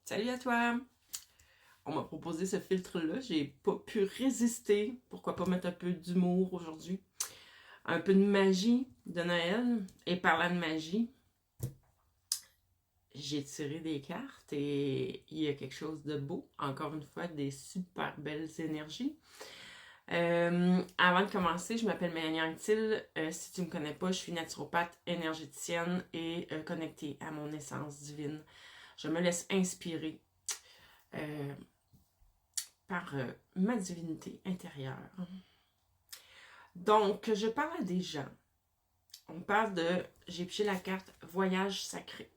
Salut à toi! On m'a proposé ce filtre-là, j'ai pas pu résister. Pourquoi pas mettre un peu d'humour aujourd'hui? Un peu de magie de Noël. Et parlant de magie, j'ai tiré des cartes et il y a quelque chose de beau. Encore une fois, des super belles énergies. Avant de commencer, je m'appelle Mélanie Anctil. Si tu me connais pas, je suis naturopathe, énergéticienne et connectée à mon essence divine. Je me laisse inspirer par ma divinité intérieure. Donc, je parle à des gens. On parle de... J'ai piché la carte Voyage sacré.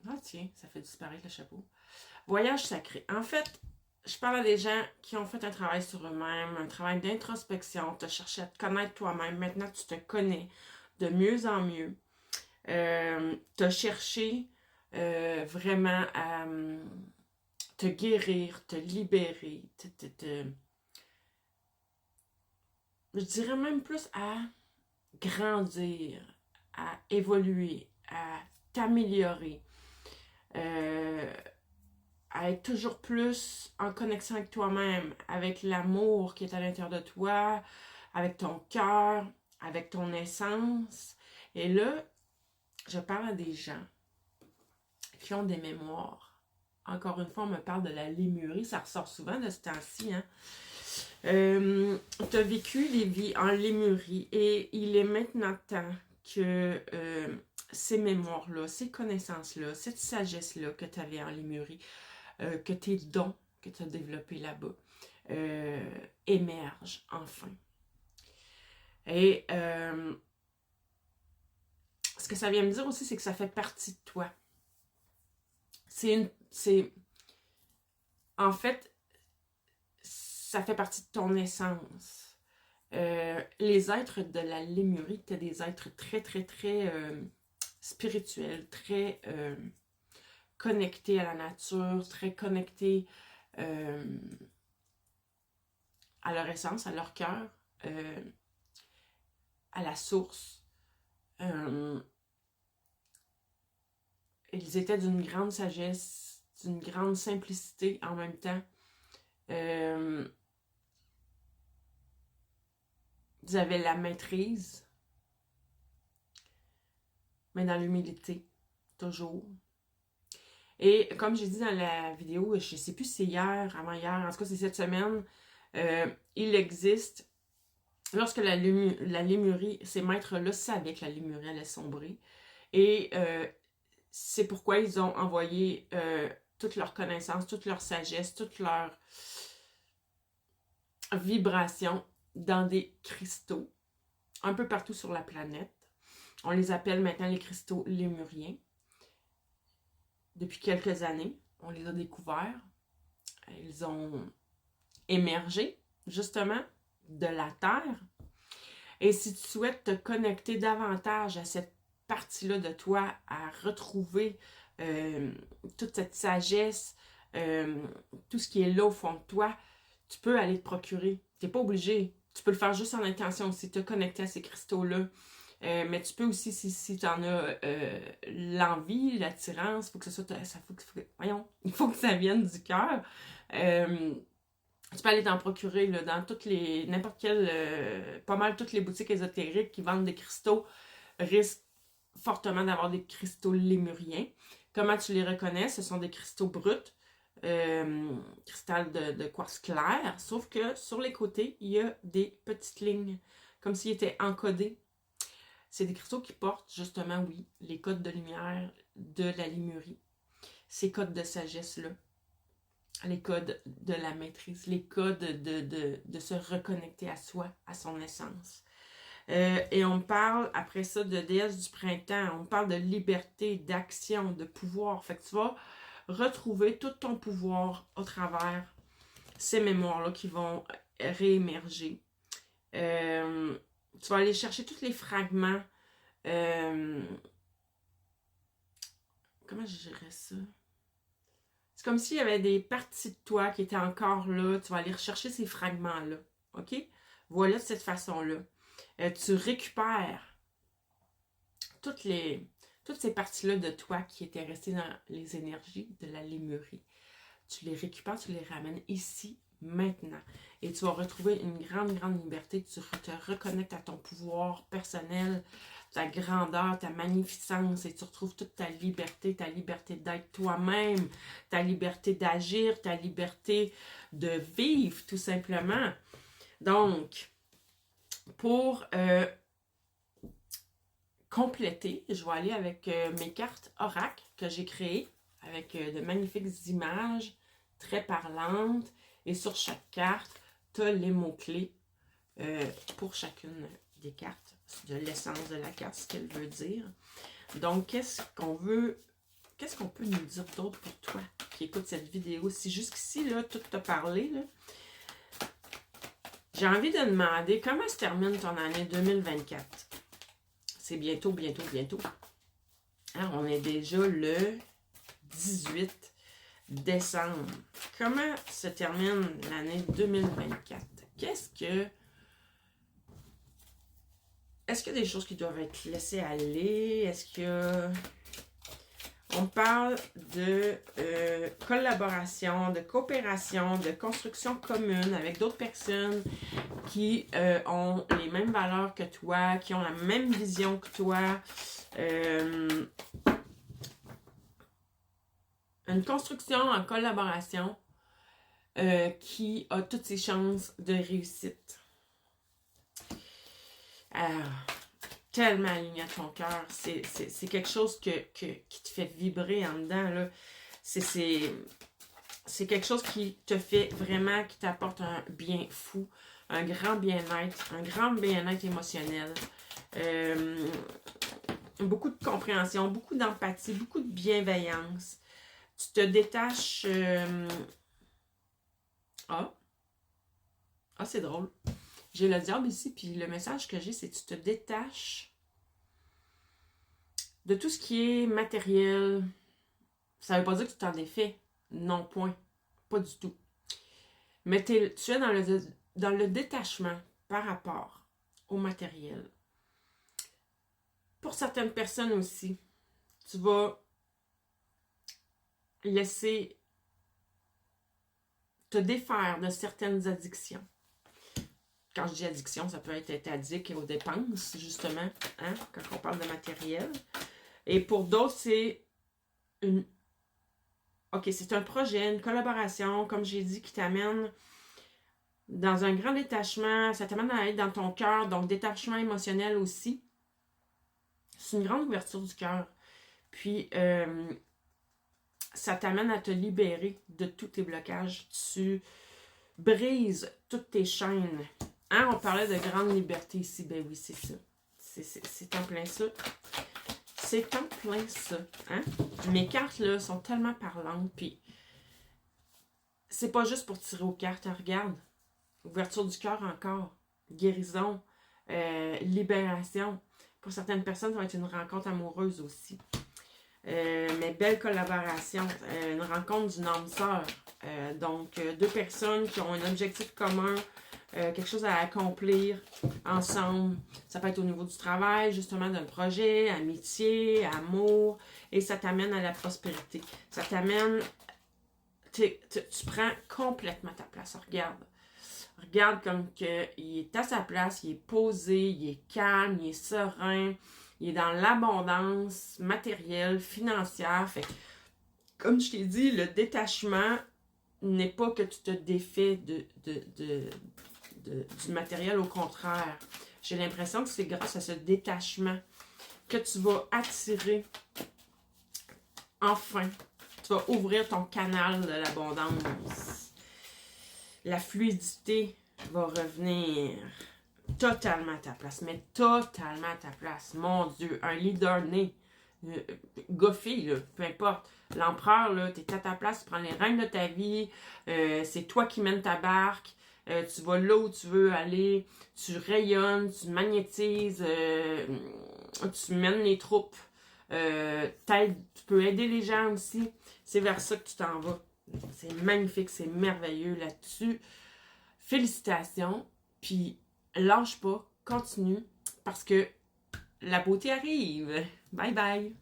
Ah tiens, ça fait disparaître le chapeau. Voyage sacré. En fait, je parle à des gens qui ont fait un travail sur eux-mêmes, un travail d'introspection, tu as cherché à te connaître toi-même. Maintenant, tu te connais de mieux en mieux. Tu as cherché vraiment à te guérir, te libérer, je dirais même plus à grandir, à évoluer, à t'améliorer, euh, à être toujours plus en connexion avec toi-même, avec l'amour qui est à l'intérieur de toi, avec ton cœur, avec ton essence. Et là, je parle à des gens qui ont des mémoires. Encore une fois, on me parle de la lémurie, ça ressort souvent de ce temps-ci, hein? Tu as vécu les vies en lémurie et il est maintenant temps que ces mémoires-là, ces connaissances-là, cette sagesse-là que tu avais en lémurie, que tes dons que tu as développés là-bas émergent enfin. Et ce que ça vient me dire aussi, c'est que ça fait partie de toi. En fait, ça fait partie de ton essence. Les êtres de la lémurie étaient des êtres très, très, très spirituels, très connectés à la nature, très connectés à leur essence, à leur cœur, à la source. Ils étaient d'une grande sagesse, d'une grande simplicité en même temps. Ils avaient la maîtrise, mais dans l'humilité, toujours. Et comme j'ai dit dans la vidéo, je ne sais plus si c'est hier, avant-hier, en tout cas c'est cette semaine, il existe, lorsque la lémurie, ces maîtres-là savaient que la lémurie allait sombrer, et c'est pourquoi ils ont envoyé toute leur connaissance, toute leur sagesse, toute leur vibration dans des cristaux, un peu partout sur la planète. On les appelle maintenant les cristaux lémuriens. Depuis quelques années, on les a découverts. Ils ont émergé, justement, de la Terre. Et si tu souhaites te connecter davantage à cette partie-là de toi, à retrouver toute cette sagesse, tout ce qui est là au fond de toi, tu peux aller te procurer. Tu n'es pas obligé. Tu peux le faire juste en intention aussi, te connecter à ces cristaux-là. Mais tu peux aussi, si tu en as l'envie, l'attirance, il faut que ce soit. Voyons, il faut que ça vienne du cœur. Tu peux aller t'en procurer là, dans n'importe quelle, pas mal toutes les boutiques ésotériques qui vendent des cristaux risquent fortement d'avoir des cristaux lémuriens. Comment tu les reconnais? Ce sont des cristaux bruts, cristal de quartz clair, sauf que sur les côtés, il y a des petites lignes, comme s'ils étaient encodés. C'est des cristaux qui portent justement, oui, les codes de lumière de la lémurie, ces codes de sagesse-là, les codes de la maîtrise, les codes de se reconnecter à soi, à son essence. Et on parle après ça de déesse du printemps, on parle de liberté, d'action, de pouvoir. Fait que tu vas retrouver tout ton pouvoir au travers ces mémoires-là qui vont réémerger. Tu vas aller chercher tous les fragments. Comment je dirais ça? C'est comme s'il y avait des parties de toi qui étaient encore là. Tu vas aller rechercher ces fragments-là. OK? Voilà de cette façon-là. Tu récupères tous toutes ces parties-là de toi qui étaient restées dans les énergies de la lémurie. Tu les récupères, tu les ramènes ici, maintenant. Et tu vas retrouver une grande, grande liberté. Tu te reconnectes à ton pouvoir personnel, ta grandeur, ta magnificence, et tu retrouves toute ta liberté d'être toi-même, ta liberté d'agir, ta liberté de vivre, tout simplement. Donc, pour compléter, je vais aller avec mes cartes Oracle que j'ai créées, avec de magnifiques images très parlantes. Et sur chaque carte, tu as les mots-clés pour chacune des cartes, de l'essence de la carte, ce qu'elle veut dire. Donc, qu'est-ce qu'on peut nous dire d'autre pour toi qui écoute cette vidéo? Si jusqu'ici, là, tout t'a parlé, là, j'ai envie de demander comment se termine ton année 2024. C'est bientôt, bientôt, bientôt. Hein, on est déjà le 18 décembre. Comment se termine l'année 2024? Est-ce qu'il y a des choses qui doivent être laissées aller? Est-ce que on parle de collaboration, de coopération, de construction commune avec d'autres personnes qui ont les mêmes valeurs que toi, qui ont la même vision que toi. Une construction en collaboration qui a toutes ses chances de réussite. Tellement aligné à ton cœur. C'est quelque chose qui te fait vibrer en dedans, là. C'est quelque chose qui te fait vraiment, qui t'apporte un bien fou, un grand bien-être émotionnel. Beaucoup de compréhension, beaucoup d'empathie, beaucoup de bienveillance. Tu te détaches... c'est drôle. J'ai le diable ici, puis le message que j'ai, c'est que tu te détaches de tout ce qui est matériel. Ça ne veut pas dire que tu t'en défais. Non, point. Pas du tout. Mais tu es dans le détachement par rapport au matériel. Pour certaines personnes aussi, tu vas laisser te défaire de certaines addictions. Quand je dis addiction, ça peut être addict aux dépenses, justement, hein, quand on parle de matériel. Et pour d'autres, c'est c'est un projet, une collaboration, comme j'ai dit, qui t'amène dans un grand détachement. Ça t'amène à être dans ton cœur, donc détachement émotionnel aussi. C'est une grande ouverture du cœur. Puis, ça t'amène à te libérer de tous tes blocages. Tu brises toutes tes chaînes. Hein, on parlait de grande liberté ici. Ben oui, c'est ça. C'est en plein ça. C'est en plein ça. Hein? Mes cartes, là, sont tellement parlantes. Puis, c'est pas juste pour tirer aux cartes. Hein, regarde. Ouverture du cœur encore. Guérison. Libération. Pour certaines personnes, ça va être une rencontre amoureuse aussi. Mais belle collaboration. Une rencontre d'une âme sœur. Donc, deux personnes qui ont un objectif commun. Quelque chose à accomplir ensemble. Ça peut être au niveau du travail, justement, d'un projet, amitié, amour. Et ça t'amène à la prospérité. Ça t'amène... Tu prends complètement ta place. Regarde. Regarde comme que il est à sa place, il est posé, il est calme, il est serein. Il est dans l'abondance matérielle, financière. Fait que, comme je t'ai dit, le détachement n'est pas que tu te défais du matériel, au contraire. J'ai l'impression que c'est grâce à ce détachement que tu vas attirer, enfin, tu vas ouvrir ton canal de l'abondance. La fluidité va revenir totalement à ta place, mais totalement à ta place. Mon Dieu, un leader né, goffé, là, peu importe. L'empereur, là, t'es à ta place, tu prends les rênes de ta vie, c'est toi qui mènes ta barque, tu vas là où tu veux aller, tu rayonnes, tu magnétises, tu mènes les troupes, tu peux aider les gens aussi. C'est vers ça que tu t'en vas. C'est magnifique, c'est merveilleux là-dessus. Félicitations, puis lâche pas, continue, parce que la beauté arrive. Bye bye!